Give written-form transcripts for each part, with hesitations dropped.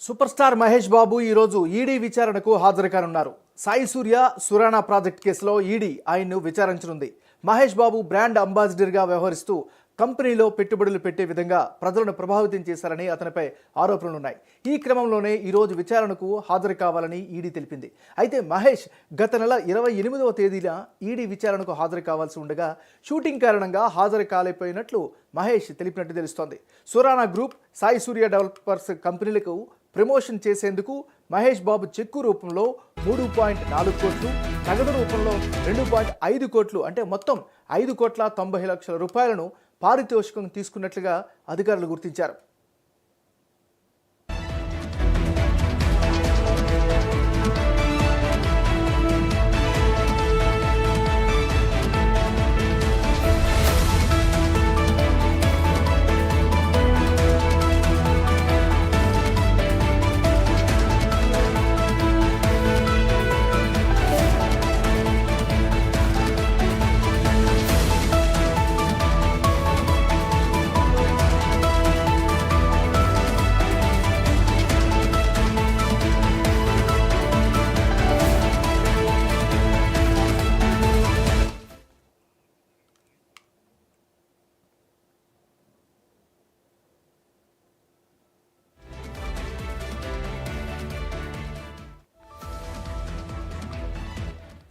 Super star Mahesh Babu ఈరోజు ED విచారణకు హాజరు కానున్నారు. సాయి సూర్య సురానా ప్రాజెక్ట్ కేసులో ఈడీ ఆయన్ను విచారించనుంది. మహేష్ బాబు బ్రాండ్ అంబాసిడర్గా వ్యవహరిస్తూ కంపెనీలో పెట్టుబడులు పెట్టే విధంగా ప్రజలను ప్రభావితం చేశారని అతనిపై ఆరోపణలున్నాయి. ఈ క్రమంలోనే ఈరోజు విచారణకు హాజరు కావాలని ఈడీ తెలిపింది. అయితే మహేష్ గత నెల 28వ తేదీన ఈడీ విచారణకు హాజరు కావాల్సి ఉండగా షూటింగ్ కారణంగా హాజరు కాలేకపోయినట్లు మహేష్ తెలిపినట్టు తెలుస్తోంది. సురానా గ్రూప్, సాయి సూర్య డెవలపర్స్ కంపెనీలకు ప్రమోషన్ చేసేందుకు మహేష్ బాబు చెక్కు రూపంలో 3.4 కోట్లు, నగదు రూపంలో 2.5 కోట్లు అంటే మొత్తం 5,90,00,000 రూపాయలను పారితోషికం తీసుకున్నట్లుగా అధికారులు గుర్తించారు.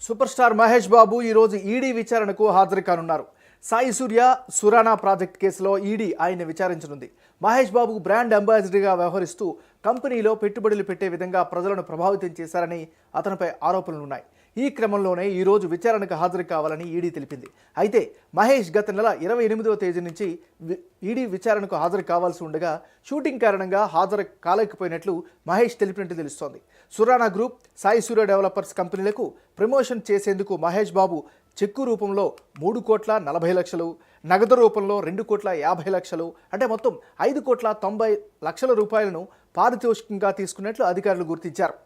సూపర్ స్టార్ మహేష్ బాబు ఈరోజు ఈడీ విచారణకు హాజరు కానున్నారు. సాయి సూర్య సురానా ప్రాజెక్ట్ కేసులో ఈడీ ఆయన్ని విచారించనుంది. మహేష్ బాబు బ్రాండ్ అంబాసిడర్గా వ్యవహరిస్తూ కంపెనీలో పెట్టుబడులు పెట్టే విధంగా ప్రజలను ప్రభావితం చేశారని అతనిపై ఆరోపణలున్నాయి. ఈ క్రమంలోనే ఈరోజు విచారణకు హాజరు కావాలని ఈడీ తెలిపింది. అయితే మహేష్ గత నెల 28వ తేదీ నుంచి ఈడీ విచారణకు హాజరు కావాల్సి ఉండగా షూటింగ్ కారణంగా హాజరు కాలేకపోయినట్లు మహేష్ తెలిపినట్టు తెలుస్తోంది. సురానా గ్రూప్, సాయి సూర్య డెవలపర్స్ కంపెనీలకు ప్రమోషన్ చేసేందుకు మహేష్ బాబు చెక్కు రూపంలో 3,40,00,000, నగదు రూపంలో 2,50,00,000 అంటే మొత్తం 5,90,00,000 రూపాయలను పారితోషికంగా తీసుకున్నట్లు అధికారులు గుర్తించారు.